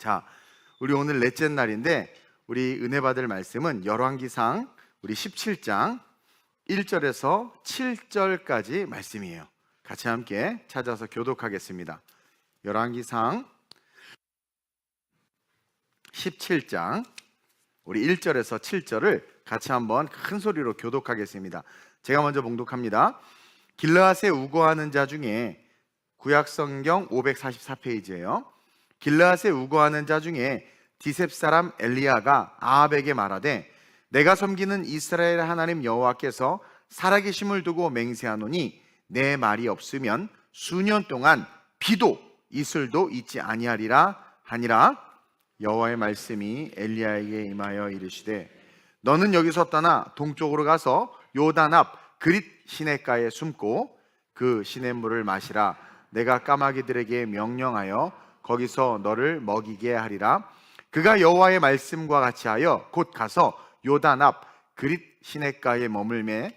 자, 우리 오늘 넷째 날인데 우리 은혜 받을 말씀은 열왕기상 우리 17장 1절에서 7절까지 말씀이에요. 같이 함께 찾아서 교독하겠습니다. 열왕기상 17장 우리 1절에서 7절을 같이 한번 큰 소리로 교독하겠습니다. 제가 먼저 봉독합니다. 길르앗에 우거하는 자 중에 구약성경 544페이지예요. 길르앗에 우거하는 자 중에 디셉 사람 엘리야가 아합에게 말하되 내가 섬기는 이스라엘 하나님 여호와께서 살아계심을 두고 맹세하노니 내 말이 없으면 수년 동안 비도 이슬도 있지 아니하리라 하니라. 여호와의 말씀이 엘리야에게 임하여 이르시되 너는 여기서 떠나 동쪽으로 가서 요단 앞 그릿 시냇가에 숨고 그 시냇물을 마시라. 내가 까마귀들에게 명령하여 거기서 너를 먹이게 하리라. 그가 여호와의 말씀과 같이 하여 곧 가서 요단 앞 그릿 시냇가에 머물매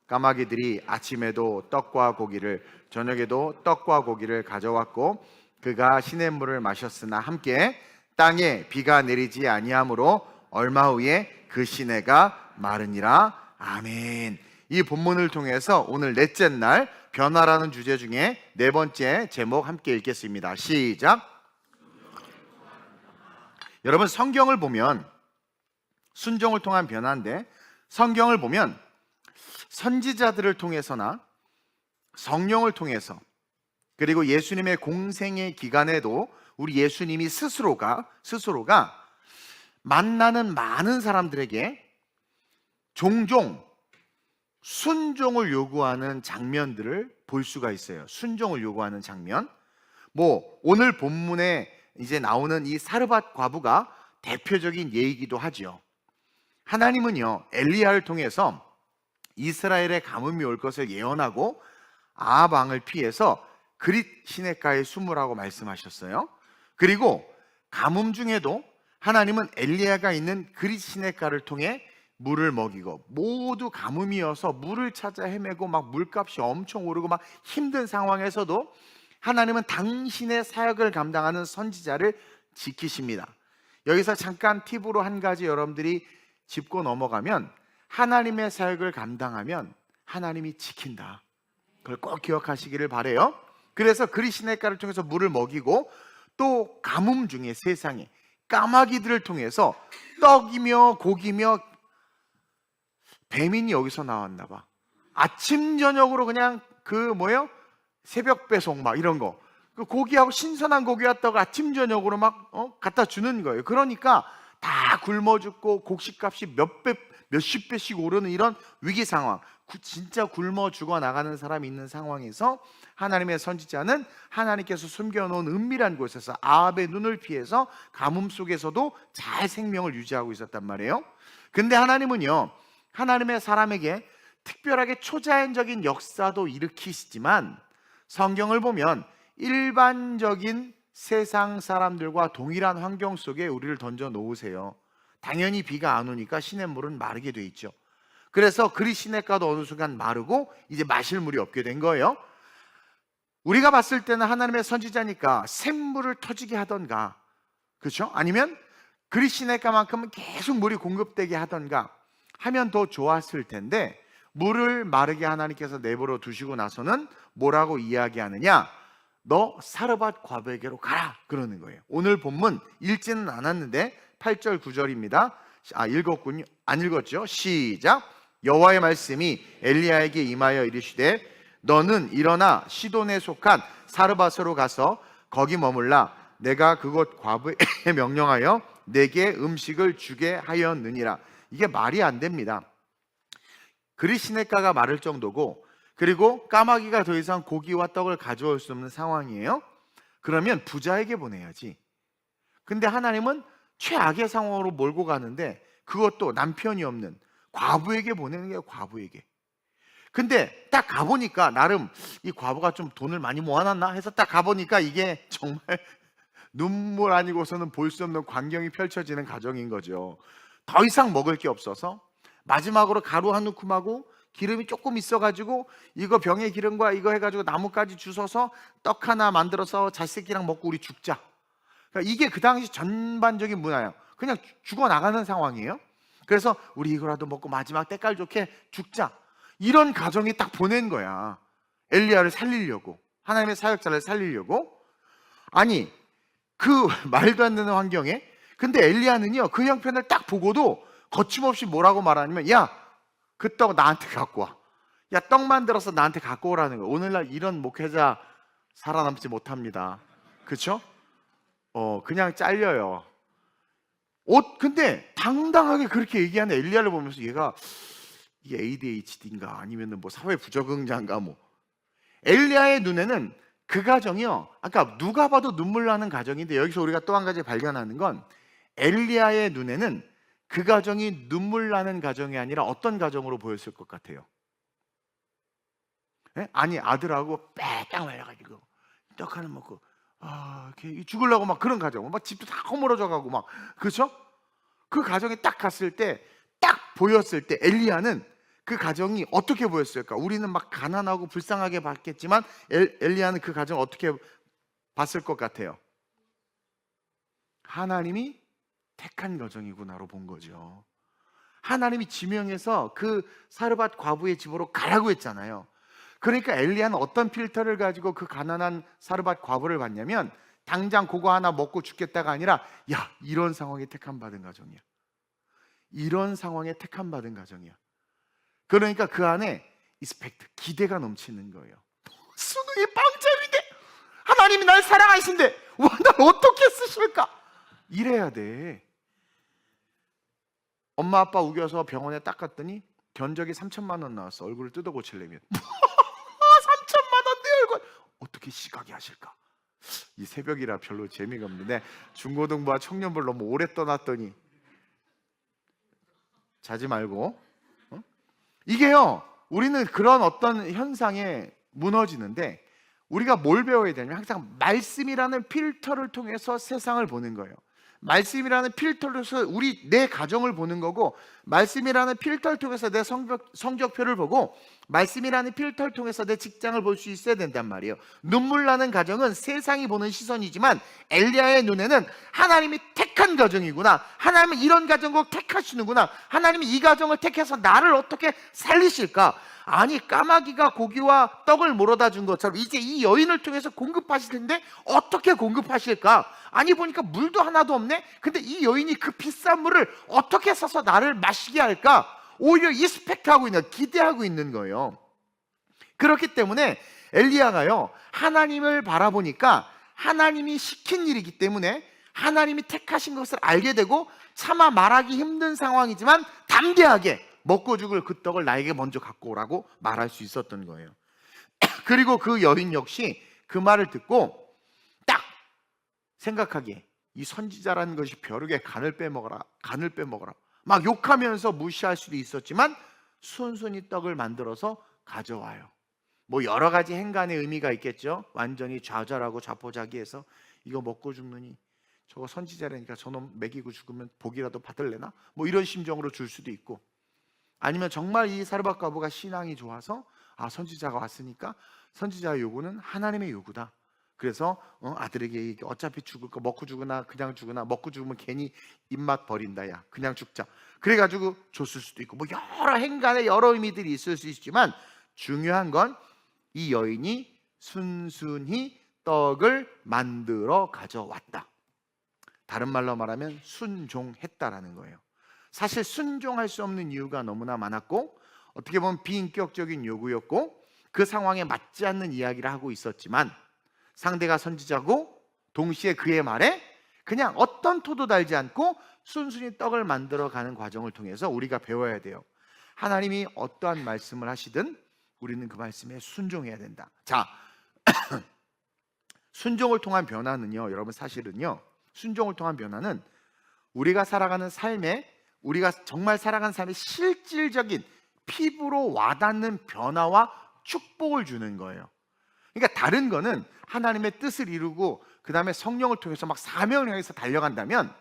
까마귀들이 아침에도 떡과 고기를 저녁에도 떡과 고기를 가져왔고 그가 시냇물을 마셨으나 함께 땅에 비가 내리지 아니하므로 얼마 후에 그 시내가 마르니라. 아멘. 이 본문을 통해서 오늘 넷째 날 변화라는 주제 중에 네 번째 제목 함께 읽겠습니다. 시작. 여러분, 성경을 보면 순종을 통한 변화인데 성경을 보면 선지자들을 통해서나 성령을 통해서 그리고 예수님의 공생의 기간에도 우리 예수님이 스스로가 만나는 많은 사람들에게 종종 순종을 요구하는 장면들을 볼 수가 있어요. 순종을 요구하는 장면. 오늘 본문에 이제 나오는 이 사르밧 과부가 대표적인 예이기도 하죠. 하나님은요, 엘리야를 통해서 이스라엘의 가뭄이 올 것을 예언하고 아합 왕을 피해서 그릿 시냇가에 숨으라고 말씀하셨어요. 그리고 가뭄 중에도 하나님은 엘리야가 있는 그릿 시냇가를 통해 물을 먹이고 모두 가뭄이어서 물을 찾아 헤매고 막 물값이 엄청 오르고 막 힘든 상황에서도 하나님은 당신의 사역을 감당하는 선지자를 지키십니다. 여기서 잠깐 팁으로 한 가지 여러분들이 짚고 넘어가면 하나님의 사역을 감당하면 하나님이 지킨다. 그걸 꼭 기억하시기를 바라요. 그래서 그릿 시냇가를 통해서 물을 먹이고 또 가뭄 중에 세상에 까마귀들을 통해서 떡이며 고기며 배민이 여기서 나왔나 봐. 아침 저녁으로 그냥 새벽 배송 막 이런 거. 그 고기하고 신선한 고기와 떡을 아침 저녁으로 막 갖다 주는 거예요. 그러니까 다 굶어 죽고 곡식값이 몇십 배씩 오르는 이런 위기 상황. 진짜 굶어 죽어 나가는 사람이 있는 상황에서 하나님의 선지자는 하나님께서 숨겨놓은 은밀한 곳에서 아합의 눈을 피해서 가뭄 속에서도 잘 생명을 유지하고 있었단 말이에요. 근데 하나님은요, 하나님의 사람에게 특별하게 초자연적인 역사도 일으키시지만 성경을 보면 일반적인 세상 사람들과 동일한 환경 속에 우리를 던져 놓으세요. 당연히 비가 안 오니까 시냇물은 마르게 돼 있죠. 그래서 그릿 시냇가도 어느 순간 마르고 이제 마실 물이 없게 된 거예요. 우리가 봤을 때는 하나님의 선지자니까 샘물을 터지게 하던가, 그렇죠? 아니면 그릿 시냇가만큼은 계속 물이 공급되게 하던가 하면 더 좋았을 텐데 물을 마르게 하나님께서 내버려 두시고 나서는 뭐라고 이야기하느냐? 너 사르밧 과부에게로 가라 그러는 거예요. 오늘 본문 읽지는 않았는데 8절 9절입니다. 읽었군요. 안 읽었죠? 시작. 여호와의 말씀이 엘리야에게 임하여 이르시되 너는 일어나 시돈에 속한 사르밧으로 가서 거기 머물라. 내가 그곳 과부에게 명령하여 내게 음식을 주게 하였느니라. 이게 말이 안 됩니다. 그릿 시냇가가 마를 정도고 그리고 까마귀가 더 이상 고기와 떡을 가져올 수 없는 상황이에요. 그러면 부자에게 보내야지. 근데 하나님은 최악의 상황으로 몰고 가는데 그것도 남편이 없는 과부에게 보내는 게 과부에게. 근데 딱 가보니까 나름 이 과부가 좀 돈을 많이 모아놨나 해서 딱 가보니까 이게 정말 눈물 아니고서는 볼 수 없는 광경이 펼쳐지는 가정인 거죠. 더 이상 먹을 게 없어서 마지막으로 가루 한 움큼하고 기름이 조금 있어가지고 이거 병의 기름과 이거 해가지고 나뭇가지 주워서 떡 하나 만들어서 자식이랑 먹고 우리 죽자. 그러니까 이게 그 당시 전반적인 문화예요. 그냥 죽어나가는 상황이에요. 그래서 우리 이거라도 먹고 마지막 때깔 좋게 죽자, 이런 가정이 딱 보낸 거야. 엘리야를 살리려고, 하나님의 사역자를 살리려고. 아니, 그 말도 안 되는 환경에, 근데 엘리야는요 그 형편을 딱 보고도 거침없이 뭐라고 말하냐면, 야, 그 떡 나한테 갖고 와. 야, 떡 만들어서 나한테 갖고 오라는 거예요. 오늘날 이런 목회자 살아남지 못합니다. 그렇죠? 그냥 잘려요. 근데 당당하게 그렇게 얘기하는 엘리야를 보면서 얘가 이게 ADHD인가 아니면 뭐 사회 부적응자인가 뭐. 엘리야의 눈에는 그 가정이요, 아까 누가 봐도 눈물 나는 가정인데, 여기서 우리가 또 한 가지 발견하는 건, 엘리야의 눈에는 그 가정이 눈물 나는 가정이 아니라 어떤 가정으로 보였을 것 같아요? 네? 아니, 아들하고 빼딱 말려가지고 떡 하나 먹고 이렇게 죽으려고 막 그런 가정, 막 집도 다 허물어져 가고 막, 그렇죠? 그 가정에 딱 갔을 때, 딱 보였을 때 엘리야는 그 가정이 어떻게 보였을까? 우리는 막 가난하고 불쌍하게 봤겠지만 엘리야는 그 가정 어떻게 봤을 것 같아요? 하나님이 택한 가정이구나로 본 거죠. 하나님이 지명해서 그 사르밧 과부의 집으로 가라고 했잖아요. 그러니까 엘리야는 어떤 필터를 가지고 그 가난한 사르밧 과부를 봤냐면, 당장 그거 하나 먹고 죽겠다가 아니라, 야, 이런 상황에 택함 받은 가정이야. 이런 상황에 택함 받은 가정이야. 그러니까 그 안에 리스펙트, 기대가 넘치는 거예요. 수능이 빵점인데 하나님이 날 사랑하신데 날 어떻게 쓰실까? 이래야 돼. 엄마 아빠 우겨서 병원에 딱 갔더니 견적이 3천만 원 나왔어. 얼굴을 뜯어 고치려면 3천만 원 내 얼굴 어떻게 시각이 하실까? 이 새벽이라 별로 재미가 없는데, 중고등부와 청년부를 너무 오래 떠났더니 자지 말고. 이게요, 우리는 그런 어떤 현상에 무너지는데, 우리가 뭘 배워야 되냐면, 항상 말씀이라는 필터를 통해서 세상을 보는 거예요. 말씀이라는 필터를 통해서 내 가정을 보는 거고, 말씀이라는 필터를 통해서 내 성적표를 보고, 말씀이라는 필터를 통해서 내 직장을 볼 수 있어야 된단 말이에요. 눈물 나는 가정은 세상이 보는 시선이지만, 엘리야의 눈에는 하나님이 택한 가정이구나, 하나님은 이런 가정을 택하시는구나, 하나님이 이 가정을 택해서 나를 어떻게 살리실까? 아니, 까마귀가 고기와 떡을 몰아다 준 것처럼 이제 이 여인을 통해서 공급하실 텐데 어떻게 공급하실까? 아니, 보니까 물도 하나도 없네? 근데 이 여인이 그 비싼 물을 어떻게 써서 나를 마시게 할까? 오히려 리스펙트하고 있는, 기대하고 있는 거예요. 그렇기 때문에 엘리야가요, 하나님을 바라보니까 하나님이 시킨 일이기 때문에 하나님이 택하신 것을 알게 되고, 차마 말하기 힘든 상황이지만 담대하게 먹고 죽을 그 떡을 나에게 먼저 갖고 오라고 말할 수 있었던 거예요. 그리고 그 여인 역시 그 말을 듣고 딱 생각하기에, 이 선지자라는 것이 벼룩에 간을 빼먹어라, 간을 빼먹어라 막 욕하면서 무시할 수도 있었지만, 순순히 떡을 만들어서 가져와요. 뭐 여러 가지 행간의 의미가 있겠죠. 완전히 좌절하고 좌포자기해서 이거 먹고 죽느니 저거 선지자라니까 저놈 먹이고 죽으면 복이라도 받을래나? 뭐 이런 심정으로 줄 수도 있고, 아니면 정말 이 사르밧 과부가 신앙이 좋아서, 선지자가 왔으니까 선지자의 요구는 하나님의 요구다, 그래서 아들에게 어차피 죽을 거 먹고 죽으나 그냥 죽으나, 먹고 죽으면 괜히 입맛 버린다, 야 그냥 죽자, 그래가지고 줬을 수도 있고, 뭐 여러 행간에 여러 의미들이 있을 수 있지만, 중요한 건 이 여인이 순순히 떡을 만들어 가져왔다. 다른 말로 말하면 순종했다라는 거예요. 사실 순종할 수 없는 이유가 너무나 많았고, 어떻게 보면 비인격적인 요구였고, 그 상황에 맞지 않는 이야기를 하고 있었지만, 상대가 선지자고 동시에 그의 말에 그냥 어떤 토도 달지 않고 순순히 떡을 만들어가는 과정을 통해서 우리가 배워야 돼요. 하나님이 어떠한 말씀을 하시든 우리는 그 말씀에 순종해야 된다. 자, 순종을 통한 변화는요, 여러분, 사실은요, 순종을 통한 변화는 우리가 살아가는 삶에, 우리가 정말 살아가는 삶의 실질적인 피부로 와닿는 변화와 축복을 주는 거예요. 그러니까 다른 거는 하나님의 뜻을 이루고 그 다음에 성령을 통해서 막 사명을 향해서 달려간다면,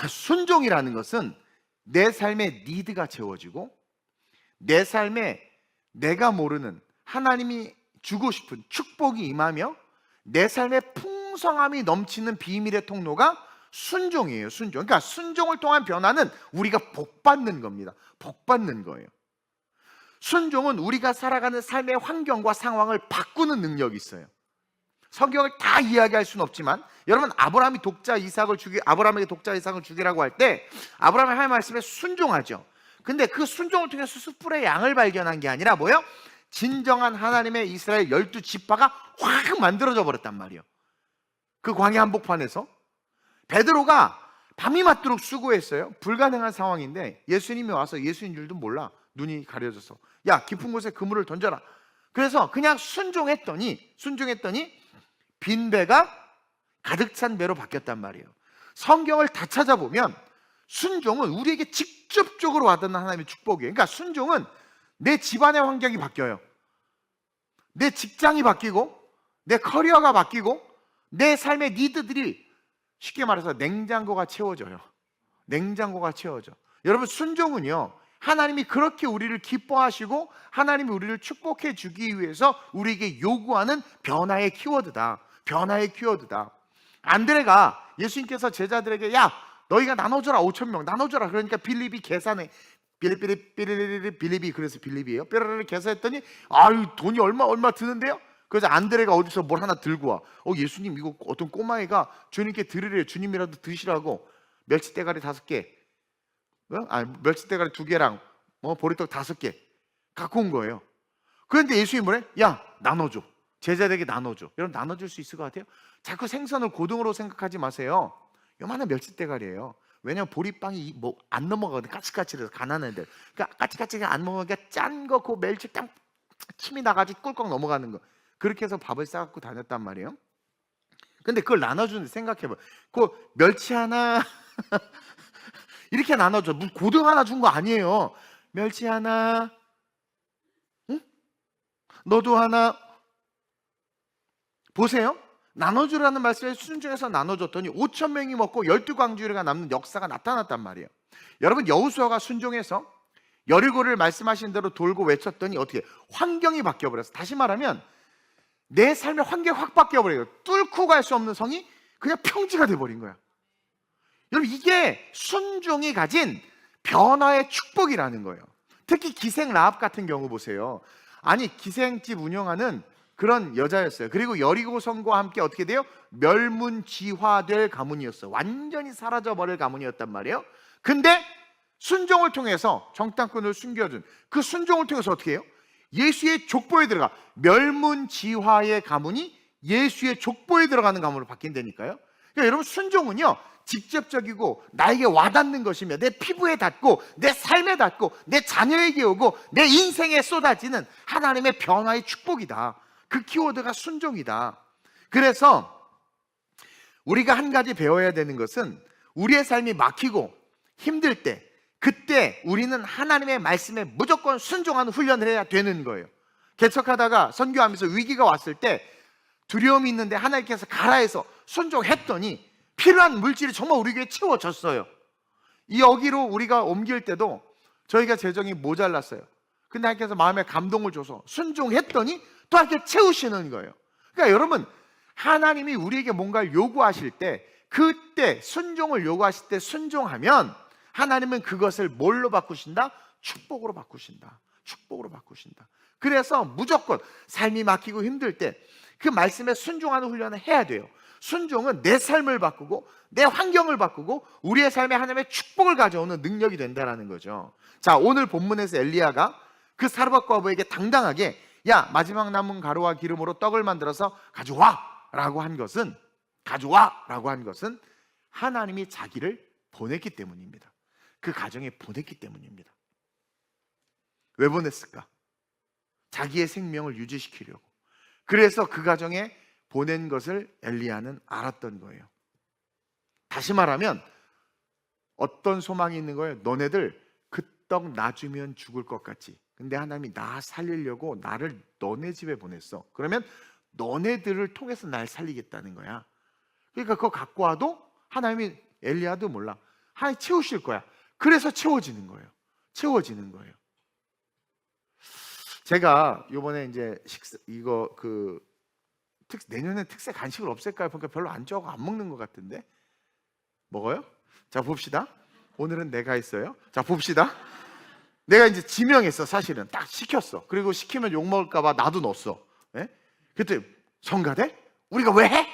순종이라는 것은 내 삶의 니드가 채워지고, 내 삶에 내가 모르는 하나님이 주고 싶은 축복이 임하며, 내 삶에 풍성함이 넘치는 비밀의 통로가 순종이에요. 순종. 그러니까 순종을 통한 변화는 우리가 복받는 겁니다. 복받는 거예요. 순종은 우리가 살아가는 삶의 환경과 상황을 바꾸는 능력이 있어요. 성경을 다 이야기할 수는 없지만, 여러분, 아브라함에게 독자 이삭을 주기라고 할 때 아브라함이 하나님 말씀에 순종하죠. 근데 그 순종을 통해서 숯불의 양을 발견한 게 아니라 뭐예요? 진정한 하나님의 이스라엘 12지파가 확 만들어져 버렸단 말이에요. 그 광야 한복판에서 베드로가 밤이 맞도록 수고했어요. 불가능한 상황인데 예수님이 와서, 예수인 줄도 몰라, 눈이 가려져서, 야, 깊은 곳에 그물을 던져라. 그래서 그냥 순종했더니 빈 배가 가득 찬 배로 바뀌었단 말이에요. 성경을 다 찾아보면 순종은 우리에게 직접적으로 와닿는 하나님의 축복이에요. 그러니까 순종은 내 집안의 환경이 바뀌어요. 내 직장이 바뀌고, 내 커리어가 바뀌고, 내 삶의 니드들이, 쉽게 말해서 냉장고가 채워져요. 냉장고가 채워져. 여러분, 순종은요, 하나님이 그렇게 우리를 기뻐하시고 하나님이 우리를 축복해 주기 위해서 우리에게 요구하는 변화의 키워드다. 변화의 키워드다. 안드레가 예수님께서 제자들에게, 야, 너희가 나눠줘라, 5,000명 나눠줘라. 그러니까 빌립이 계산해. 빌립이, 그래서 빌립이에요. 뼈를 계산했더니, 아유, 돈이 얼마 드는데요? 그래서 안드레가 어디서 뭘 하나 들고 와. 예수님, 이거 어떤 꼬마애가 주님께 드리래요. 주님이라도 드시라고 멸치대가리 5개, 멸치대가리 2개랑 보리떡 5개 갖고 온 거예요. 그런데 예수님이 뭐래? 야, 나눠줘. 제자들에게 나눠줘. 여러분, 나눠줄 수 있을 것 같아요? 자꾸 생선을 고등어로 생각하지 마세요. 요만한 멸치대가리예요. 왜냐면 보리빵이 안 넘어가거든. 까칠까칠해서, 가난한 애들. 그러니까 까칠까칠하게 안 넘어가니까 짠 거, 그 멸치 딱 침이 나가지고 꿀꺽 넘어가는 거. 그렇게 해서 밥을 싸갖고 다녔단 말이에요. 근데 그걸 나눠주는데, 생각해봐. 그 멸치 하나 이렇게 나눠줘. 고등 하나 준 거 아니에요. 멸치 하나, 응? 너도 하나. 보세요. 나눠주라는 말씀에 순종해서 나눠줬더니 5,000명이 먹고 12광주리가 남는 역사가 나타났단 말이에요. 여러분, 여호수아가 순종해서 여리고를 말씀하신 대로 돌고 외쳤더니 어떻게 환경이 바뀌어버렸어. 다시 말하면 내 삶의 환경이 확 바뀌어버려요. 뚫고 갈 수 없는 성이 그냥 평지가 돼버린 거야. 여러분, 이게 순종이 가진 변화의 축복이라는 거예요. 특히 기생 라합 같은 경우 보세요. 아니, 기생집 운영하는 그런 여자였어요. 그리고 여리고 성과 함께 어떻게 돼요? 멸문지화될 가문이었어요. 완전히 사라져버릴 가문이었단 말이에요. 근데 순종을 통해서 정탐꾼을 숨겨준 그 순종을 통해서 어떻게 해요? 예수의 족보에 들어가. 멸문지화의 가문이 예수의 족보에 들어가는 가문으로 바뀐다니까요. 그러니까 여러분, 순종은요, 직접적이고 나에게 와닿는 것이며 내 피부에 닿고 내 삶에 닿고 내 자녀에게 오고 내 인생에 쏟아지는 하나님의 변화의 축복이다. 그 키워드가 순종이다. 그래서 우리가 한 가지 배워야 되는 것은, 우리의 삶이 막히고 힘들 때, 그때 우리는 하나님의 말씀에 무조건 순종하는 훈련을 해야 되는 거예요. 개척하다가 선교하면서 위기가 왔을 때 두려움이 있는데 하나님께서 가라 해서 순종했더니 필요한 물질이 정말 우리 교회에 채워졌어요. 여기로 우리가 옮길 때도 저희가 재정이 모자랐어요. 근데 하나님께서 마음에 감동을 줘서 순종했더니 또 이렇게 채우시는 거예요. 그러니까 여러분, 하나님이 우리에게 뭔가를 요구하실 때, 그때 순종을 요구하실 때 순종하면 하나님은 그것을 뭘로 바꾸신다? 축복으로 바꾸신다. 축복으로 바꾸신다. 그래서 무조건 삶이 막히고 힘들 때 그 말씀에 순종하는 훈련을 해야 돼요. 순종은 내 삶을 바꾸고 내 환경을 바꾸고 우리의 삶에 하나님의 축복을 가져오는 능력이 된다는 거죠. 자, 오늘 본문에서 엘리야가 그 사르밧 과부에게 당당하게, 야, 마지막 남은 가루와 기름으로 떡을 만들어서 가져와 라고 한 것은 하나님이 자기를 보냈기 때문입니다. 그 가정에 보냈기 때문입니다. 왜 보냈을까? 자기의 생명을 유지시키려고. 그래서 그 가정에 보낸 것을 엘리야는 알았던 거예요. 다시 말하면 어떤 소망이 있는 거예요? 너네들 그 떡 놔주면 죽을 것 같지? 근데 하나님이 나 살리려고 나를 너네 집에 보냈어. 그러면 너네들을 통해서 날 살리겠다는 거야. 그러니까 그거 갖고 와도 하나님이, 엘리야도 몰라, 하나님 채우실 거야. 그래서 채워지는 거예요. 채워지는 거예요. 제가 이번에 이제 내년에 특세 간식을 없앨까요? 보니까 별로 안 좋아하고 안 먹는 것 같은데. 먹어요? 자, 봅시다. 오늘은 내가 있어요. 자, 봅시다. 내가 이제 지명했어. 사실은 딱 시켰어. 그리고 시키면 욕 먹을까 봐 나도 넣었어. 예? 그때 성가대? 우리가 왜 해?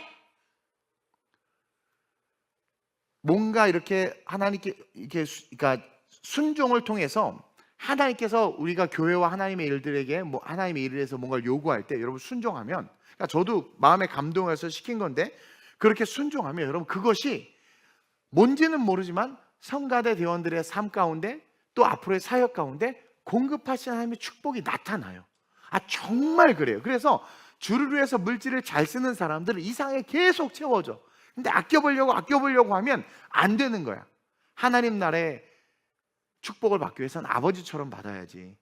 뭔가 이렇게 하나님께 그러니까 순종을 통해서 하나님께서 우리가 교회와 하나님의 일들에게 하나님의 일을 해서 뭔가를 요구할 때 여러분 순종하면, 그러니까 저도 마음에 감동해서 시킨 건데, 그렇게 순종하면 여러분 그것이 뭔지는 모르지만 성가대 대원들의 삶 가운데 또 앞으로의 사역 가운데 공급하시는 하나님의 축복이 나타나요. 정말 그래요. 그래서 주를 위해서 물질을 잘 쓰는 사람들은 이상하게 계속 채워져. 근데 아껴보려고 하면 안 되는 거야. 하나님 나라의 축복을 받기 위해서는 아버지처럼 받아야지.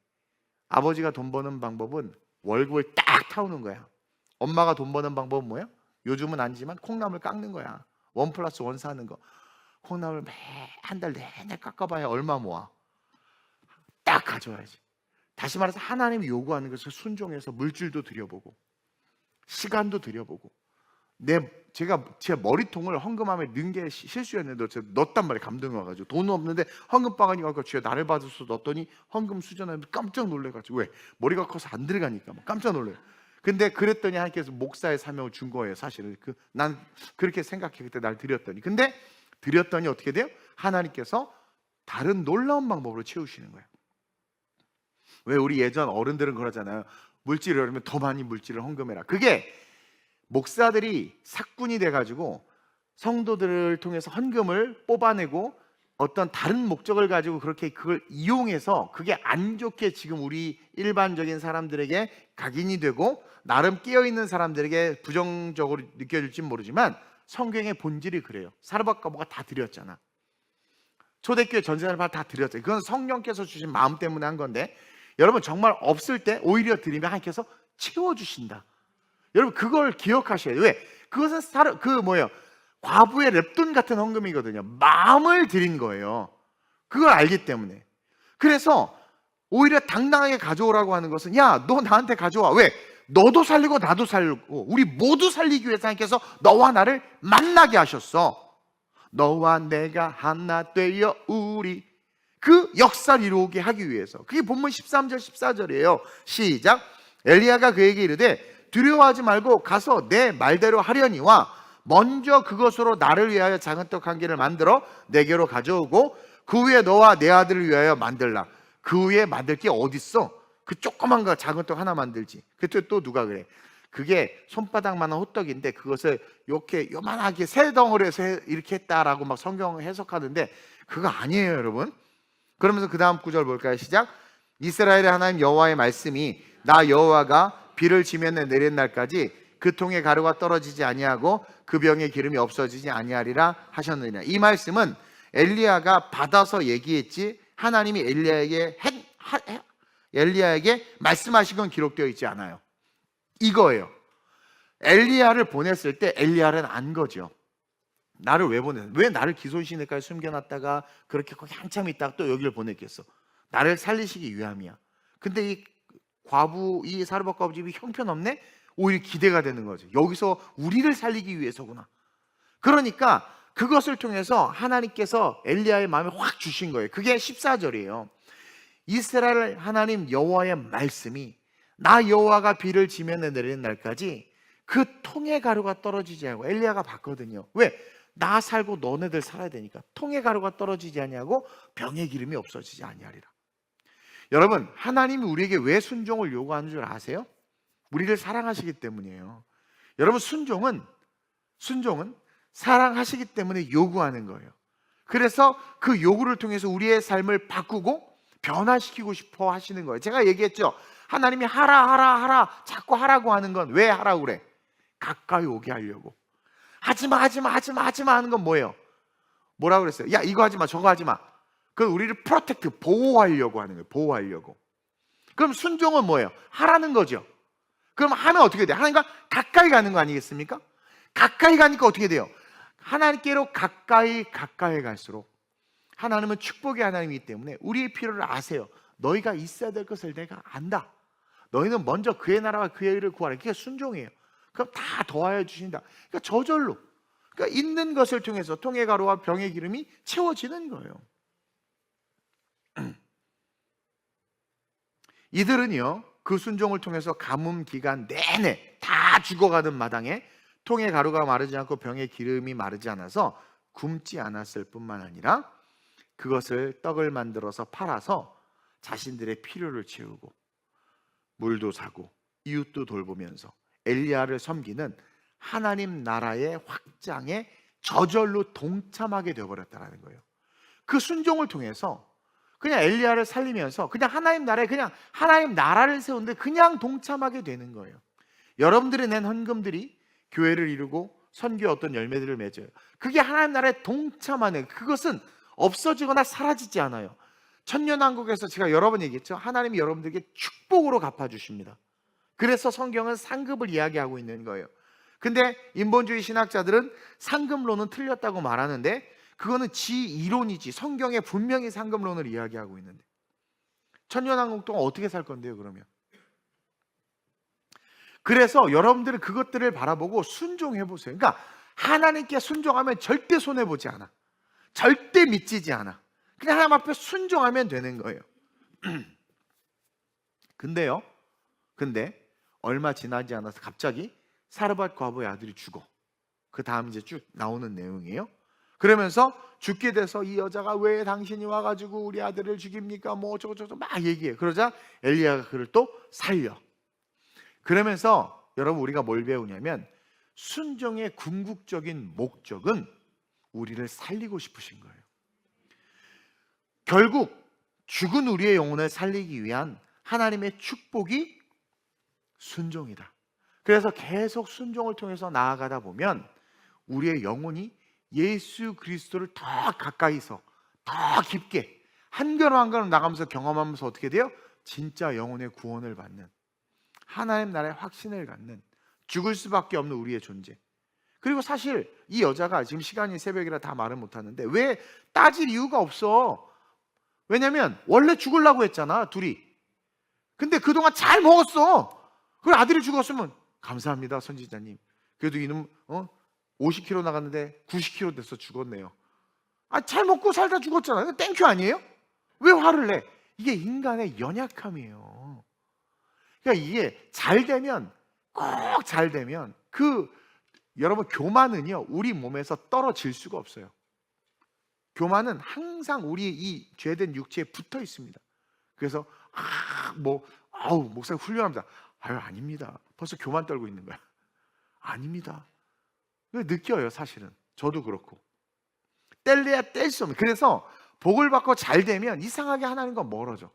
아버지가 돈 버는 방법은 월급을 딱 타오는 거야. 엄마가 돈 버는 방법은 뭐야? 요즘은 아니지만 콩나물 깎는 거야. 1+1 사는 거. 콩나물 한 달 내내 깎아봐야 얼마 모아? 딱 가져와야지. 다시 말해서 하나님이 요구하는 것을 순종해서 물질도 들여보고 시간도 들여보고, 제가 제 머리통을 헌금함에 넣은 게 실수였는데 제가 넣었단 말이에요. 감동이 와가지고. 돈 없는데 헌금바가니 가서 주여 나를 받아서 넣었더니 헌금 수전하면서 깜짝 놀래가지고. 왜? 머리가 커서 안 들어가니까 깜짝 놀래요. 근데 그랬더니 하나님께서 목사의 사명을 준 거예요. 사실은 난 그렇게 생각해. 그때 날 드렸더니. 근데 드렸더니 어떻게 돼요? 하나님께서 다른 놀라운 방법으로 채우시는 거예요. 왜 우리 예전 어른들은 그러잖아요. 물질을 얻으면 더 많이 물질을 헌금해라. 그게 목사들이 사꾼이 돼가지고 성도들을 통해서 헌금을 뽑아내고 어떤 다른 목적을 가지고 그렇게 그걸 이용해서 그게 안 좋게 지금 우리 일반적인 사람들에게 각인이 되고 나름 깨어있는 사람들에게 부정적으로 느껴질지 모르지만 성경의 본질이 그래요. 사르밧가보가 다 드렸잖아. 초대교회 전세사르밧 다 드렸잖아요. 그건 성령께서 주신 마음 때문에 한 건데, 여러분 정말 없을 때 오히려 드리면 하나님께서 채워주신다. 여러분 그걸 기억하셔야 돼요. 왜? 그것은 과부의 랩돈 같은 헌금이거든요. 마음을 드린 거예요. 그걸 알기 때문에. 그래서 오히려 당당하게 가져오라고 하는 것은, 야, 너 나한테 가져와. 왜? 너도 살리고 나도 살리고 우리 모두 살리기 위해서 하나님께서 너와 나를 만나게 하셨어. 너와 내가 하나 되어 우리 그 역사를 이루게 하기 위해서. 그게 본문 13절 14절이에요 시작. 엘리야가 그에게 이르되 두려워하지 말고 가서 내 말대로 하려니와 먼저 그것으로 나를 위하여 작은 떡 한 개를 만들어 내게로 가져오고 그 위에 너와 내 아들을 위하여 만들라. 그 위에 만들 게 어딨어? 그 조그만 거 작은 떡 하나 만들지. 그때 또 누가 그래? 그게 손바닥만한 호떡인데 그것을 이렇게 요만하게 세 덩어리에서 이렇게 했다라고 막 성경 해석하는데 그거 아니에요, 여러분. 그러면서 그 다음 구절 볼까요? 시작. 이스라엘의 하나님 여호와의 말씀이 나 여호와가 비를 지면에 내린 날까지 그 통에 가루가 떨어지지 아니하고 그 병에 기름이 없어지지 아니하리라 하셨느니라. 이 말씀은 엘리야가 받아서 얘기했지 하나님이 엘리야에게 말씀하신 건 기록되어 있지 않아요. 이거예요. 엘리야를 보냈을 때 엘리야는 안 거죠. 나를 왜 보냈어? 왜 나를 기손시내까지 숨겨놨다가 그렇게 거기 한참 있다가 또 여기를 보냈겠어? 나를 살리시기 위함이야. 근데 이 과부, 이 사르밧 과부집이 형편없네? 오히려 기대가 되는 거죠. 여기서 우리를 살리기 위해서구나. 그러니까 그것을 통해서 하나님께서 엘리야의 마음에 확 주신 거예요. 그게 14절이에요. 이스라엘 하나님 여호와의 말씀이 나 여호와가 비를 지면에 내리는 날까지 그 통에 가루가 떨어지지 않고. 엘리야가 봤거든요. 왜? 나 살고 너네들 살아야 되니까. 통에 가루가 떨어지지 아니하고 병의 기름이 없어지지 아니하리라. 여러분 하나님이 우리에게 왜 순종을 요구하는 줄 아세요? 우리를 사랑하시기 때문이에요. 여러분 순종은 사랑하시기 때문에 요구하는 거예요. 그래서 그 요구를 통해서 우리의 삶을 바꾸고 변화시키고 싶어 하시는 거예요. 제가 얘기했죠. 하나님이 하라 자꾸 하라고 하는 건 왜 하라고 그래? 가까이 오게 하려고. 하지마 하는 건 뭐예요? 뭐라고 그랬어요? 야 이거 하지마 저거 하지마. 그건 우리를 프로텍트, 보호하려고 하는 거예요. 보호하려고. 그럼 순종은 뭐예요? 하라는 거죠. 그럼 하면 어떻게 돼요? 하나님과 가까이 가는 거 아니겠습니까? 가까이 가니까 어떻게 돼요? 하나님께로 가까이 갈수록 하나님은 축복의 하나님이기 때문에 우리의 필요를 아세요. 너희가 있어야 될 것을 내가 안다. 너희는 먼저 그의 나라와 그의 의를 구하라. 그게 순종이에요. 그럼 다 더하여 주신다. 그러니까 저절로, 그러니까 있는 것을 통해서 통의 가루와 병의 기름이 채워지는 거예요. 이들은요, 그 순종을 통해서 가뭄 기간 내내 다 죽어가는 마당에 통의 가루가 마르지 않고 병의 기름이 마르지 않아서 굶지 않았을 뿐만 아니라 그것을 떡을 만들어서 팔아서 자신들의 필요를 채우고 물도 사고 이웃도 돌보면서 엘리야를 섬기는 하나님 나라의 확장에 저절로 동참하게 되어버렸다는 거예요. 그 순종을 통해서 그냥 엘리야를 살리면서 그냥 하나님 나라에 그냥 하나님 나라를 세우는데 그냥 동참하게 되는 거예요. 여러분들이 낸 헌금들이 교회를 이루고 선교의 어떤 열매들을 맺어요. 그게 하나님 나라에 동참하는, 그것은 없어지거나 사라지지 않아요. 천년왕국에서 제가 여러 번 얘기했죠. 하나님이 여러분들에게 축복으로 갚아주십니다. 그래서 성경은 상급을 이야기하고 있는 거예요. 근데 인본주의 신학자들은 상급론은 틀렸다고 말하는데 그거는 지 이론이지 성경에 분명히 상급론을 이야기하고 있는데 천년왕국 동안 어떻게 살 건데요 그러면? 그래서 여러분들은 그것들을 바라보고 순종해 보세요. 그러니까 하나님께 순종하면 절대 손해보지 않아. 절대 미치지 않아. 그냥 하나님 앞에 순종하면 되는 거예요. 근데 얼마 지나지 않아서 갑자기 사르밧 과부의 아들이 죽어. 그 다음 이제 쭉 나오는 내용이에요. 그러면서 죽게 돼서 이 여자가 왜 당신이 와가지고 우리 아들을 죽입니까? 뭐 어쩌고저쩌고 막 얘기해. 그러자 엘리야가 그를 또 살려. 그러면서 여러분 우리가 뭘 배우냐면 순종의 궁극적인 목적은 우리를 살리고 싶으신 거예요. 결국 죽은 우리의 영혼을 살리기 위한 하나님의 축복이 순종이다. 그래서 계속 순종을 통해서 나아가다 보면 우리의 영혼이 예수 그리스도를 더 가까이서 더 깊게 한 걸음 한 걸음 나가면서 경험하면서 어떻게 돼요? 진짜 영혼의 구원을 받는, 하나님 나라의 확신을 갖는, 죽을 수밖에 없는 우리의 존재. 그리고 사실 이 여자가 지금 시간이 새벽이라 다 말을 못하는데 왜 따질 이유가 없어. 왜냐면 원래 죽으려고 했잖아 둘이. 근데 그동안 잘 먹었어. 그리고 아들이 죽었으면 감사합니다 선지자님, 그래도 이놈 50kg 나갔는데 90kg 돼서 죽었네요. 잘 먹고 살다 죽었잖아요. 이거 땡큐 아니에요? 왜 화를 내? 이게 인간의 연약함이에요. 그러니까 이게 잘 되면, 꼭 잘 되면 여러분 교만은요 우리 몸에서 떨어질 수가 없어요. 교만은 항상 우리 이 죄된 육체에 붙어 있습니다. 그래서 목사님 훌륭합니다. 아닙니다. 벌써 교만 떨고 있는 거야. 아닙니다. 느껴요 사실은. 저도 그렇고 뗄래야 뗄 수 없는. 그래서 복을 받고 잘 되면 이상하게 하나님과 멀어져.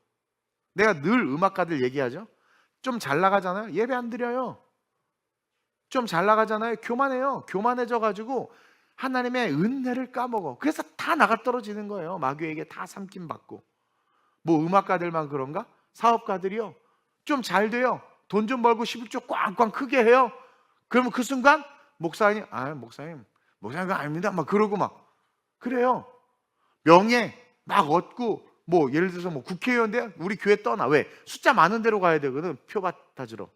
내가 늘 음악가들 얘기하죠. 좀 잘 나가잖아요. 예배 안 드려요. 좀 잘 나가잖아요. 교만해요. 교만해져 가지고 하나님의 은혜를 까먹어. 그래서 다 나가 떨어지는 거예요. 마귀에게 다 삼킴 받고. 뭐 음악가들만 그런가? 사업가들이요 좀 잘 돼요. 돈 좀 벌고 11조 꽝꽝 크게 해요. 그러면 그 순간 목사님 그거 아닙니다 막 그러고 막 그래요. 명예 막 얻고 뭐 예를 들어서 뭐 국회의원인데 우리 교회 떠나. 왜? 숫자 많은 데로 가야 되거든. 표 받아주러.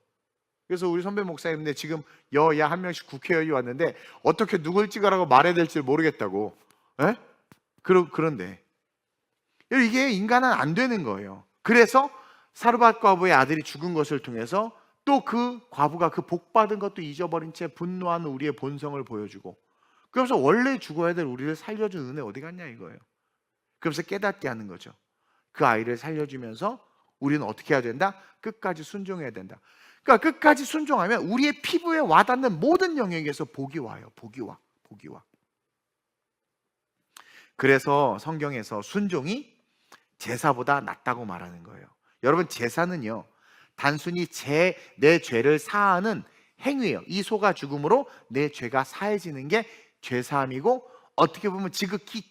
그래서 우리 선배 목사님네 지금 여야 한 명씩 국회의원이 왔는데 어떻게 누굴 찍으라고 말해야 될지 모르겠다고. 에? 그런데 이게 인간은 안 되는 거예요. 그래서 사르밧 과부의 아들이 죽은 것을 통해서 또 그 과부가 그 복받은 것도 잊어버린 채 분노하는 우리의 본성을 보여주고, 그러면서 원래 죽어야 될 우리를 살려준 은혜 어디 갔냐 이거예요. 그러면서 깨닫게 하는 거죠. 그 아이를 살려주면서 우리는 어떻게 해야 된다? 끝까지 순종해야 된다. 그러니까 끝까지 순종하면 우리의 피부에 와닿는 모든 영역에서 복이 와요. 복이 와. 그래서 성경에서 순종이 제사보다 낫다고 말하는 거예요. 여러분 제사는요 단순히 내 죄를 사하는 행위예요. 이 소가 죽음으로 내 죄가 사해지는 게 죄사함이고 어떻게 보면 지극히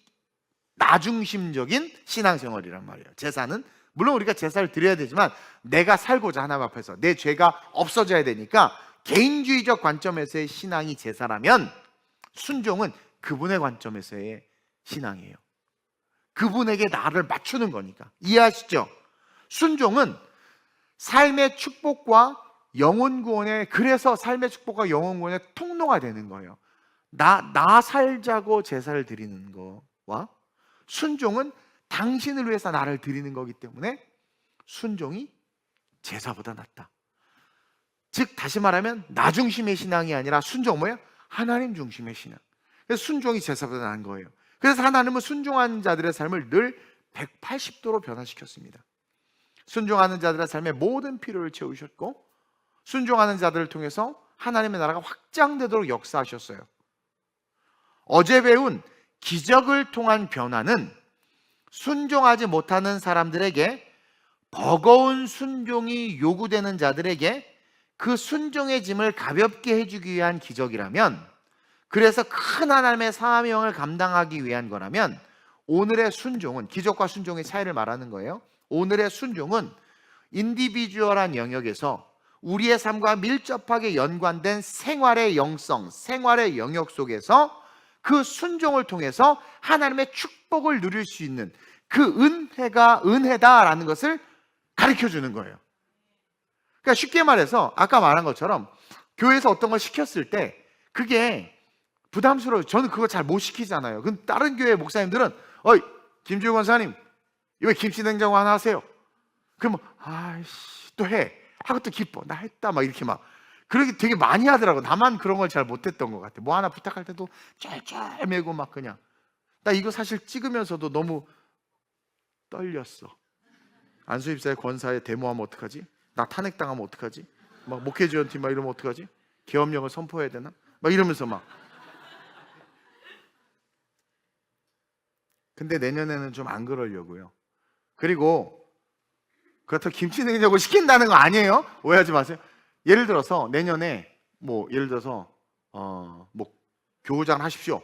나중심적인 신앙생활이란 말이에요. 제사는 물론 우리가 제사를 드려야 되지만 내가 살고자 하나님 앞에서 내 죄가 없어져야 되니까 개인주의적 관점에서의 신앙이 제사라면 순종은 그분의 관점에서의 신앙이에요. 그분에게 나를 맞추는 거니까. 이해하시죠? 순종은 삶의 축복과 영혼 구원에, 그래서 삶의 축복과 영혼 구원의 통로가 되는 거예요. 나 살자고 제사를 드리는 거와 순종은 당신을 위해서 나를 드리는 거기 때문에 순종이 제사보다 낫다. 즉 다시 말하면 나 중심의 신앙이 아니라 순종 뭐예요? 하나님 중심의 신앙. 그래서 순종이 제사보다 나은 거예요. 그래서 하나님은 순종하는 자들의 삶을 늘 180도로 변화시켰습니다. 순종하는 자들의 삶의 모든 필요를 채우셨고, 순종하는 자들을 통해서 하나님의 나라가 확장되도록 역사하셨어요. 어제 배운 기적을 통한 변화는 순종하지 못하는 사람들에게, 버거운 순종이 요구되는 자들에게 그 순종의 짐을 가볍게 해주기 위한 기적이라면, 그래서 큰 하나님의 사명을 감당하기 위한 거라면, 오늘의 순종은, 기적과 순종의 차이를 말하는 거예요. 오늘의 순종은 인디비주얼한 영역에서 우리의 삶과 밀접하게 연관된 생활의 영성, 생활의 영역 속에서 그 순종을 통해서 하나님의 축복을 누릴 수 있는 그 은혜가 은혜다라는 것을 가르쳐 주는 거예요. 그러니까 쉽게 말해서 아까 말한 것처럼 교회에서 어떤 걸 시켰을 때 그게 부담스러워요. 저는 그거 잘 못 시키잖아요. 그럼 다른 교회 목사님들은 어이 김주호 권사님 왜 김치냉장고 하나 하세요? 그러면 아이씨 또 해 하고 또 기뻐 나 했다 막 이렇게 막 그렇게 되게 많이 하더라고. 나만 그런 걸 잘 못했던 것 같아. 뭐 하나 부탁할 때도 쩔쩔매고 막 그냥. 나 이거 사실 찍으면서도 너무 떨렸어. 안수입사의 권사에 데모하면 어떡하지? 나 탄핵당하면 어떡하지? 막 목회지원팀 막 이러면 어떡하지? 계엄령을 선포해야 되나? 막 이러면서 막. 근데 내년에는 좀 안 그러려고요. 그리고 그렇다고 김치냉장고 시킨다는 거 아니에요. 오해하지 마세요. 예를 들어서 내년에 뭐 예를 들어서 뭐 교우장 하십시오.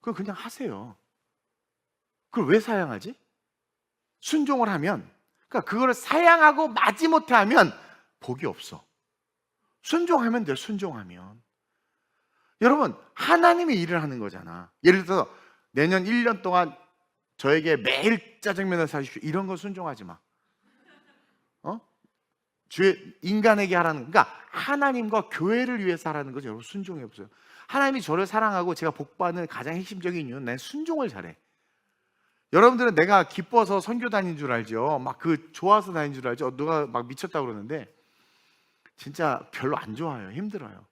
그거 그냥 하세요. 그걸 왜 사양하지? 순종을 하면, 그러니까 그거를 사양하고 마지못해 하면 복이 없어. 순종하면 돼. 순종하면. 여러분 하나님이 일을 하는 거잖아. 예를 들어서 내년 1년 동안 저에게 매일 짜장면을 사주십시오. 이런 거 순종하지 마. 주의 인간에게 하라는, 그러니까 하나님과 교회를 위해서 하라는 거죠. 여러분 순종해 보세요. 하나님이 저를 사랑하고 제가 복받는 가장 핵심적인 이유는 난 순종을 잘해. 여러분들은 내가 기뻐서 선교 다닌 줄 알죠. 막 그 좋아서 다닌 줄 알죠. 누가 막 미쳤다고 그러는데 진짜 별로 안 좋아요. 힘들어요.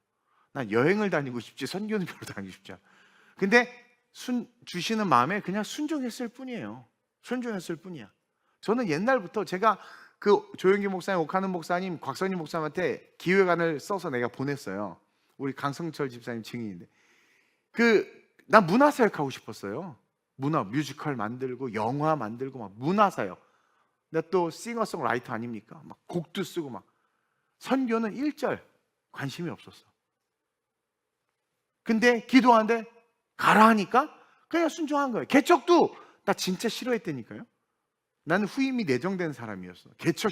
난 여행을 다니고 싶지 선교는 별로 다니고 싶지 않아. 근데 주시는 마음에 그냥 순종했을 뿐이에요. 순종했을 뿐이야. 저는 옛날부터 제가 그 조영기 목사님, 옥하는 목사님, 곽선희 목사님한테 기획안을 써서 내가 보냈어요. 우리 강성철 집사님 증인인데 난 문화사역 하고 싶었어요. 문화, 뮤지컬 만들고 영화 만들고 막 문화사역. 내가 또 싱어송라이터 아닙니까? 막 곡도 쓰고 막. 선교는 1절 관심이 없었어. 근데 기도하는데 가라 하니까 그냥 순종한 거예요. 개척도 나 진짜 싫어했다니까요. 나는 후임이 내정된 사람이었어. 개척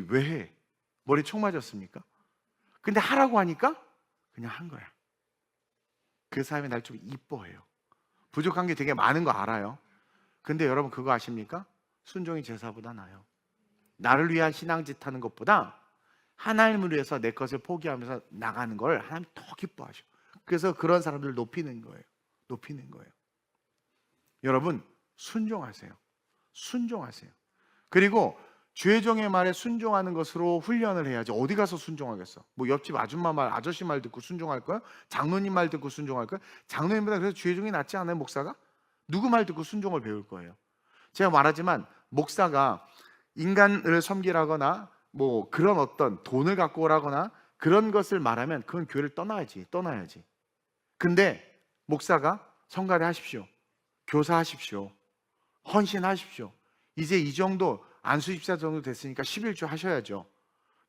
왜 해? 머리 총 맞았습니까? 근데 하라고 하니까 그냥 한 거야. 그 사람이 날 좀 이뻐해요. 부족한 게 되게 많은 거 알아요. 근데 여러분 그거 아십니까? 순종이 제사보다 나아요. 나를 위한 신앙짓 하는 것보다 하나님을 위해서 내 것을 포기하면서 나가는 걸 하나님 더 기뻐하셔. 그래서 그런 사람들을 높이는 거예요. 높이는 거예요. 여러분 순종하세요. 순종하세요. 그리고 주의종의 말에 순종하는 것으로 훈련을 해야지. 어디 가서 순종하겠어? 뭐 옆집 아줌마 말, 아저씨 말 듣고 순종할 거야? 장로님 말 듣고 순종할 거야? 장로님보다 그래서 주의종이 낫지 않아요? 목사가? 누구 말 듣고 순종을 배울 거예요? 제가 말하지만 목사가 인간을 섬기라거나 뭐 그런 어떤 돈을 갖고 오라거나 그런 것을 말하면 그건 교회를 떠나야지. 근데 목사가 성가대 하십시오. 교사하십시오. 헌신하십시오. 이제 이 정도 안수집사 정도 됐으니까 11조 하셔야죠.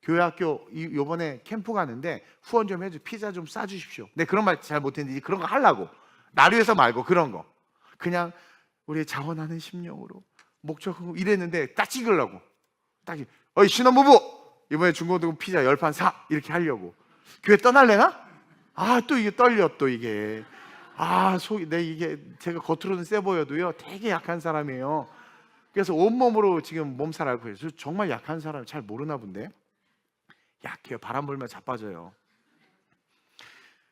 교회 학교 이번에 캠프 가는데 후원 좀 해줘. 피자 좀 싸주십시오. 네, 그런 말 잘 못했는데 그런 거 하려고. 나를 위해서 말고 그런 거. 그냥 우리 자원하는 심령으로 목적하고 이랬는데 딱 찍으려고. 어이 신혼부부 이번에 중고등 피자 10판 사 이렇게 하려고. 교회 떠날래나? 또 이게 떨려 또 이게. 속이 이게 제가 겉으로는 세 보여도요 되게 약한 사람이에요. 그래서 온몸으로 지금 몸살 앓고 있어요. 정말 약한 사람 잘 모르나 본데. 약해요. 바람 불면 자빠져요.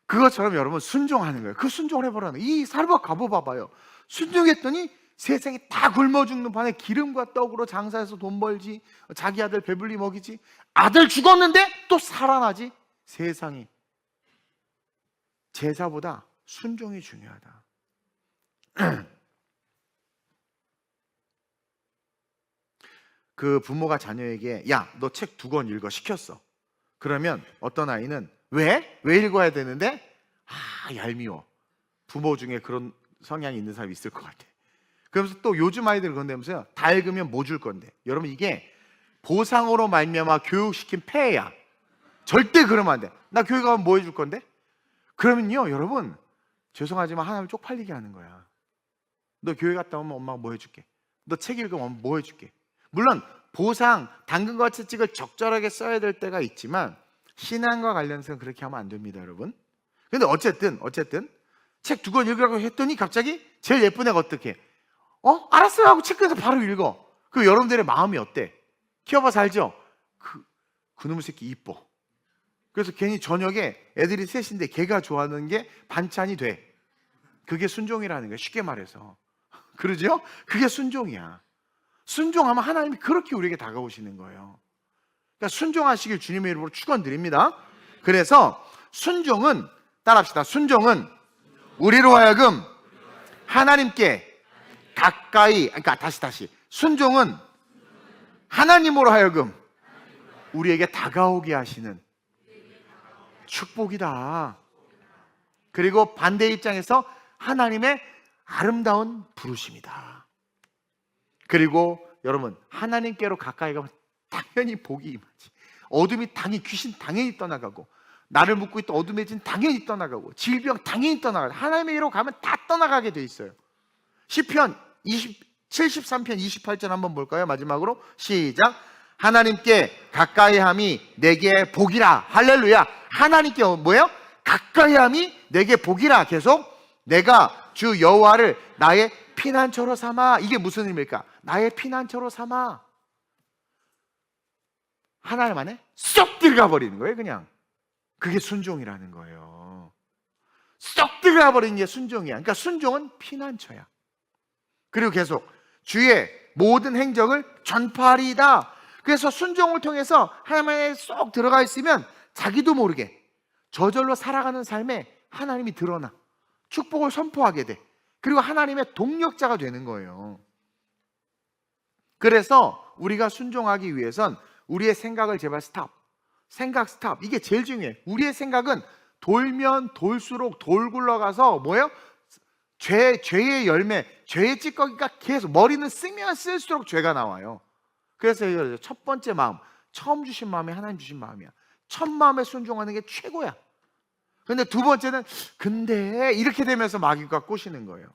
그것처럼 여러분 순종하는 거예요. 그 순종을 해보라는 거예요. 이 사르밧 과부 봐봐요. 순종했더니 세상이 다 굶어 죽는 판에 기름과 떡으로 장사해서 돈 벌지, 자기 아들 배불리 먹이지, 아들 죽었는데 또 살아나지. 세상이 제사보다 순종이 중요하다. 그 부모가 자녀에게 야, 너 책 2권 읽어 시켰어. 그러면 어떤 아이는 왜 읽어야 되는데? 얄미워. 부모 중에 그런 성향이 있는 사람이 있을 것 같아. 그러면서 또 요즘 아이들 건데면서요, 다 읽으면 뭐 줄 건데? 여러분, 이게 보상으로 말미암아 교육시킨 폐해야. 절대 그러면 안 돼. 나 교육 가면 뭐 해줄 건데? 그러면요, 여러분, 죄송하지만 하나님을 쪽팔리게 하는 거야. 너 교회 갔다 오면 엄마가 뭐 해줄게? 너 책 읽으면 뭐 해줄게? 물론 보상, 당근과 채찍을 적절하게 써야 될 때가 있지만 신앙과 관련해서는 그렇게 하면 안 됩니다, 여러분. 근데 어쨌든 책 2권 읽으라고 했더니 갑자기 제일 예쁜 애가 어떻게? 알았어요 하고 책 끊어서 바로 읽어. 그 여러분들의 마음이 어때? 키워봐서 알죠? 그놈의 새끼 이뻐. 그래서 괜히 저녁에 애들이 셋인데 걔가 좋아하는 게 반찬이 돼. 그게 순종이라는 거예요. 쉽게 말해서. 그러죠? 그게 순종이야. 순종하면 하나님이 그렇게 우리에게 다가오시는 거예요. 그러니까 순종하시길 주님의 이름으로 축원드립니다. 그래서 순종은, 따라합시다. 순종은 우리로 하여금 하나님께 가까이, 그러니까 다시 순종은 하나님으로 하여금 우리에게 다가오게 하시는 축복이다. 그리고 반대 입장에서 하나님의 아름다운 부르심이다. 그리고 여러분, 하나님께로 가까이 가면 당연히 복이 임하지. 어둠이 당연히, 귀신 당연히 떠나가고, 나를 묻고 있던 어둠의 진 당연히 떠나가고, 질병 당연히 떠나가고, 하나님의로 가면 다 떠나가게 돼 있어요. 시편 73편 28절 한번 볼까요? 마지막으로 시작. 하나님께 가까이함이 내게 복이라. 할렐루야. 하나님께 뭐예요? 가까이함이 내게 복이라. 계속 내가 주 여호와를 나의 피난처로 삼아. 이게 무슨 의미일까? 나의 피난처로 삼아. 하나님 안에 쏙 들어가 버리는 거예요. 그냥 그게 순종이라는 거예요. 쏙 들어가 버리는 게 순종이야. 그러니까 순종은 피난처야. 그리고 계속 주의 모든 행적을 전파하리이다. 그래서 순종을 통해서 하나님 안에 쏙 들어가 있으면 자기도 모르게 저절로 살아가는 삶에 하나님이 드러나 축복을 선포하게 돼. 그리고 하나님의 동력자가 되는 거예요. 그래서 우리가 순종하기 위해선 우리의 생각을 제발 스탑. 생각 스탑. 이게 제일 중요해. 우리의 생각은 돌면 돌수록 돌 굴러가서 뭐예요? 죄의 열매, 죄의 찌꺼기가 계속, 머리는 쓰면 쓸수록 죄가 나와요. 그래서 첫 번째 마음, 처음 주신 마음이 하나님 주신 마음이야. 첫 마음에 순종하는 게 최고야. 근데 두 번째는 근데 이렇게 되면서 마귀가 꼬시는 거예요.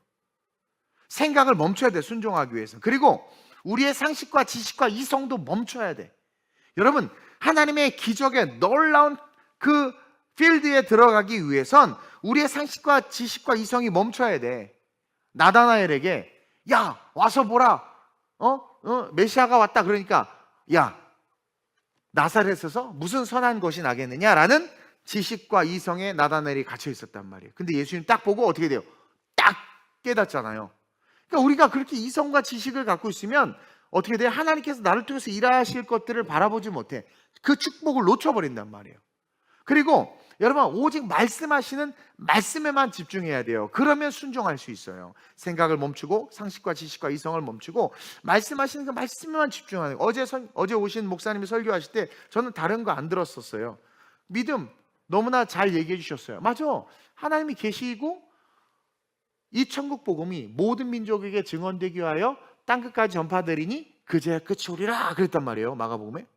생각을 멈춰야 돼, 순종하기 위해서. 그리고 우리의 상식과 지식과 이성도 멈춰야 돼. 여러분, 하나님의 기적의 놀라운 그 필드에 들어가기 위해선 우리의 상식과 지식과 이성이 멈춰야 돼. 나다나엘에게 야, 와서 보라. 메시아가 왔다. 그러니까 야, 나사렛에서 무슨 선한 것이 나겠느냐라는 지식과 이성에 나다나엘이 갇혀 있었단 말이에요. 근데 예수님 딱 보고 어떻게 돼요? 딱 깨닫잖아요. 그러니까 우리가 그렇게 이성과 지식을 갖고 있으면 어떻게 돼요? 하나님께서 나를 통해서 일하실 것들을 바라보지 못해. 그 축복을 놓쳐버린단 말이에요. 그리고 여러분, 오직 말씀하시는 말씀에만 집중해야 돼요. 그러면 순종할 수 있어요. 생각을 멈추고 상식과 지식과 이성을 멈추고 말씀하시는 그 말씀에만 집중하는 거예요. 어제 오신 목사님이 설교하실 때 저는 다른 거 안 들었었어요. 믿음 너무나 잘 얘기해 주셨어요. 맞아. 하나님이 계시고 이 천국 복음이 모든 민족에게 증언되기 위하여 땅끝까지 전파되리니 그제야 끝이 오리라 그랬단 말이에요. 마가복음에.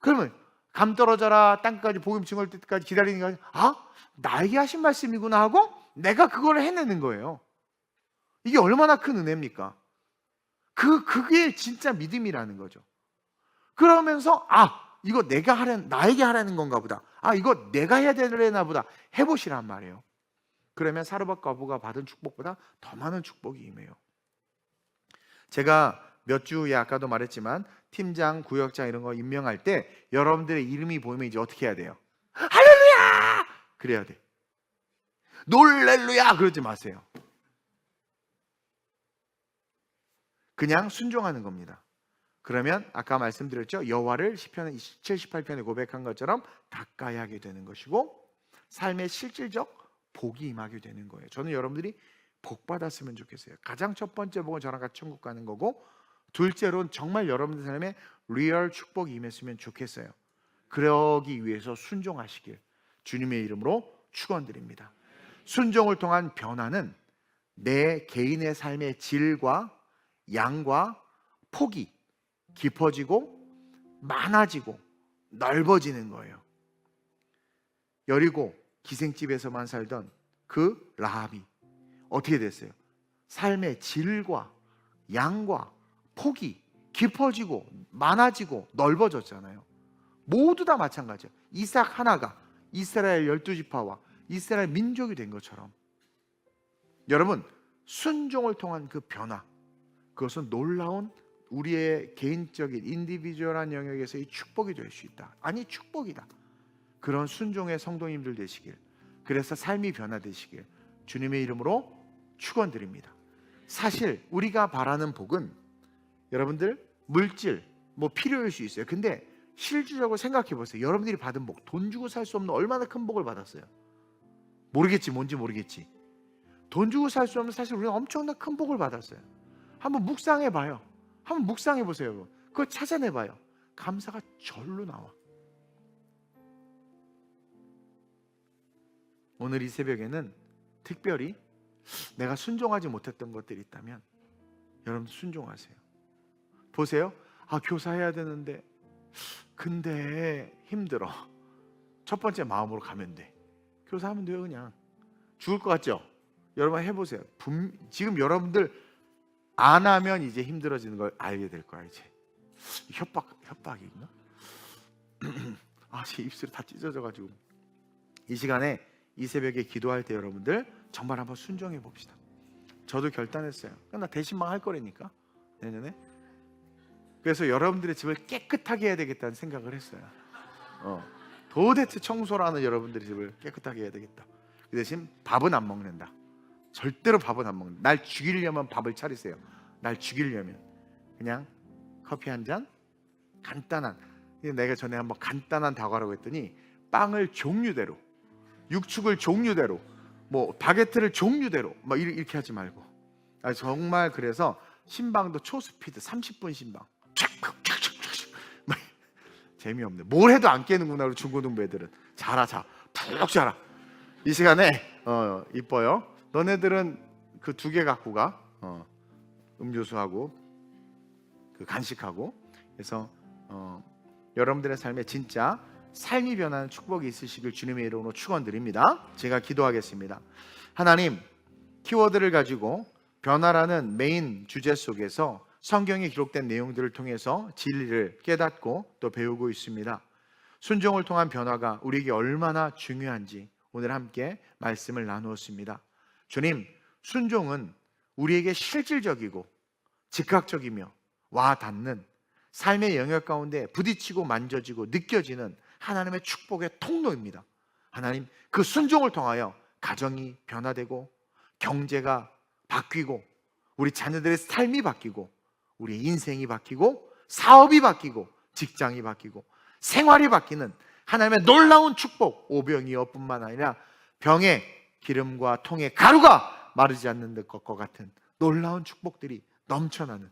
그러면 감 떨어져라 땅끝까지 복음 증언할 때까지 기다리는 게 아니라 나에게 하신 말씀이구나 하고 내가 그걸 해내는 거예요. 이게 얼마나 큰 은혜입니까? 그게 진짜 믿음이라는 거죠. 그러면서 이거 나에게 하라는 건가 보다. 이거 내가 해야 되려나 보다. 해보시란 말이에요. 그러면 사르밧 과부가 받은 축복보다 더 많은 축복이 임해요. 제가 몇 주 후에 아까도 말했지만 팀장, 구역장 이런 거 임명할 때 여러분들의 이름이 보이면 이제 어떻게 해야 돼요? 할렐루야! 그래야 돼. 놀렐루야! 그러지 마세요. 그냥 순종하는 겁니다. 그러면 아까 말씀드렸죠? 여호와를 시편 78편에 고백한 것처럼 가까이 하게 되는 것이고 삶의 실질적 복이 임하게 되는 거예요. 저는 여러분들이 복 받았으면 좋겠어요. 가장 첫 번째 복은 저랑 같이 천국 가는 거고, 둘째로는 정말 여러분들 삶에 리얼 축복이 임했으면 좋겠어요. 그러기 위해서 순종하시길 주님의 이름으로 축원드립니다. 순종을 통한 변화는 내 개인의 삶의 질과 양과 폭이 깊어지고 많아지고 넓어지는 거예요. 여리고 기생집에서만 살던 그 라합이 어떻게 됐어요? 삶의 질과 양과 폭이 깊어지고 많아지고 넓어졌잖아요. 모두 다 마찬가지예요. 이삭 하나가 이스라엘 12지파와 이스라엘 민족이 된 것처럼 여러분, 순종을 통한 그 변화, 그것은 놀라운 우리의 개인적인 인디비주얼한 영역에서의 축복이 될 수 있다. 아니, 축복이다. 그런 순종의 성도님들 되시길, 그래서 삶이 변화되시길 주님의 이름으로 축원드립니다. 사실 우리가 바라는 복은 여러분들 물질 필요할 수 있어요. 근데 실질적으로 생각해 보세요. 여러분들이 받은 복, 돈 주고 살 수 없는 얼마나 큰 복을 받았어요. 모르겠지, 뭔지 모르겠지. 돈 주고 살 수 없는, 사실 우리는 엄청난 큰 복을 받았어요. 한번 묵상해 봐요. 한번 묵상해 보세요, 여러분. 그걸 찾아내 봐요. 감사가 절로 나와. 오늘 이 새벽에는 특별히 내가 순종하지 못했던 것들이 있다면 여러분들 순종하세요. 보세요. 교사해야 되는데 근데 힘들어. 첫 번째 마음으로 가면 돼. 교사하면 돼요. 그냥 죽을 것 같죠? 여러분 해보세요. 지금 여러분들 안 하면 이제 힘들어지는 걸 알게 될 거야. 이제 협박이 있나? 제 입술이 다 찢어져가지고. 이 시간에 이 새벽에 기도할 때 여러분들 정말 한번 순종해 봅시다. 저도 결단했어요. 나 대신만 할 거라니까 내년에. 그래서 여러분들의 집을 깨끗하게 해야 되겠다는 생각을 했어요. 도대체 청소라는 여러분들의 집을 깨끗하게 해야 되겠다. 그 대신 밥은 안 먹는다. 절대로 밥은 안 먹는다. 날 죽이려면 밥을 차리세요. 날 죽이려면 그냥 커피 한 잔, 간단한. 내가 전에 한번 간단한 다과라고 했더니 빵을 종류대로, 육축을 종류대로, 바게트를 종류대로 이렇게 하지 말고, 정말 그래서 신방도 초스피드 30분 신방. 재미없네. 뭘 해도 안 깨는구나 우리 중고등부 애들은. 자라 푹 자라. 이 시간에 이뻐요. 너네들은 그 2개 갖고 가. 음료수하고 그 간식하고. 그래서 여러분들의 삶에 진짜 삶이 변하는 축복이 있으시길 주님의 이름으로 축원드립니다. 제가 기도하겠습니다. 하나님, 키워드를 가지고 변화라는 메인 주제 속에서 성경에 기록된 내용들을 통해서 진리를 깨닫고 또 배우고 있습니다. 순종을 통한 변화가 우리에게 얼마나 중요한지 오늘 함께 말씀을 나누었습니다. 주님, 순종은 우리에게 실질적이고 즉각적이며 와 닿는 삶의 영역 가운데 부딪히고 만져지고 느껴지는 하나님의 축복의 통로입니다. 하나님, 그 순종을 통하여 가정이 변화되고 경제가 바뀌고 우리 자녀들의 삶이 바뀌고 우리의 인생이 바뀌고 사업이 바뀌고 직장이 바뀌고 생활이 바뀌는 하나님의 놀라운 축복, 오병이어뿐만 아니라 병에 기름과 통에 가루가 마르지 않는 것과 같은 놀라운 축복들이 넘쳐나는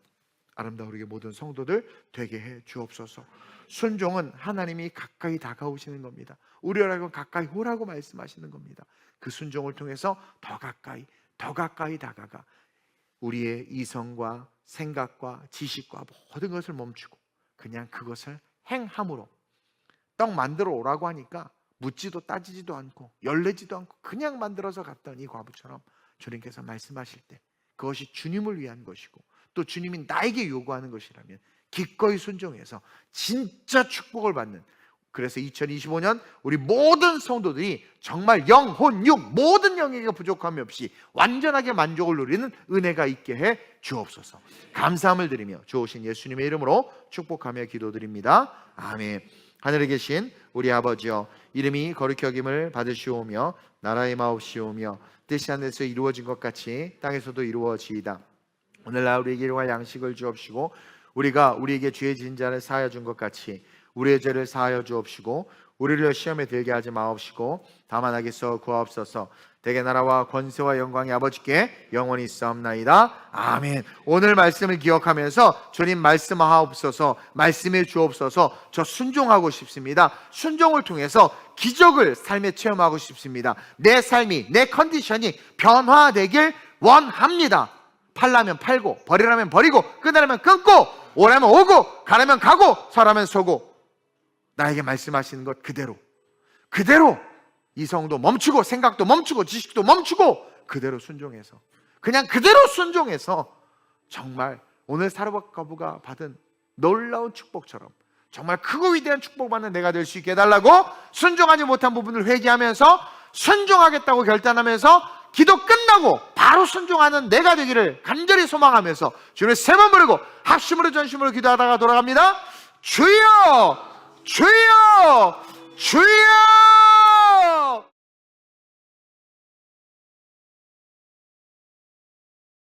아름다운 우리 모든 성도들 되게 해 주옵소서. 순종은 하나님이 가까이 다가오시는 겁니다. 우리라고 가까이 오라고 말씀하시는 겁니다. 그 순종을 통해서 더 가까이 다가가 우리의 이성과 생각과 지식과 모든 것을 멈추고 그냥 그것을 행함으로, 떡 만들어 오라고 하니까 묻지도 따지지도 않고 열내지도 않고 그냥 만들어서 갔던 이 과부처럼 주님께서 말씀하실 때 그것이 주님을 위한 것이고 또 주님이 나에게 요구하는 것이라면 기꺼이 순종해서 진짜 축복을 받는 그래서 2025년 우리 모든 성도들이 정말 영, 혼, 육 모든 영역에 부족함이 없이 완전하게 만족을 누리는 은혜가 있게 해 주옵소서. 감사함을 드리며 좋으신 예수님의 이름으로 축복하며 기도드립니다. 아멘. 하늘에 계신 우리 아버지여, 이름이 거룩히 여김을 받으시오며 나라의 마옵시오며 뜻이 하늘에서 이루어진 것 같이 땅에서도 이루어지이다. 오늘날 우리에게 일용할 양식을 주옵시고 우리가 우리에게 죄 지은 자를 사하여 준 것 같이 우리의 죄를 사하여 주옵시고 우리를 시험에 들게 하지 마옵시고 다만 악에서 구하옵소서. 대개 나라와 권세와 영광이 아버지께 영원히 있사옵나이다. 아멘. 오늘 말씀을 기억하면서 주님 말씀하옵소서, 말씀해 주옵소서. 저 순종하고 싶습니다. 순종을 통해서 기적을 삶에 체험하고 싶습니다. 내 삶이, 내 컨디션이 변화되길 원합니다. 팔라면 팔고 버리라면 버리고 끊으라면 끊고 오라면 오고 가라면 가고 서라면 서고 나에게 말씀하시는 것 그대로 이성도 멈추고 생각도 멈추고 지식도 멈추고 그대로 순종해서 그냥 그대로 순종해서 정말 오늘 사르밧과부가 받은 놀라운 축복처럼 정말 크고 위대한 축복받는 내가 될 수 있게 해달라고 순종하지 못한 부분을 회개하면서 순종하겠다고 결단하면서 기도 끝나고 바로 순종하는 내가 되기를 간절히 소망하면서 주님을 세 번 부르고 합심으로 전심으로 기도하다가 돌아갑니다. 주여 주여 주여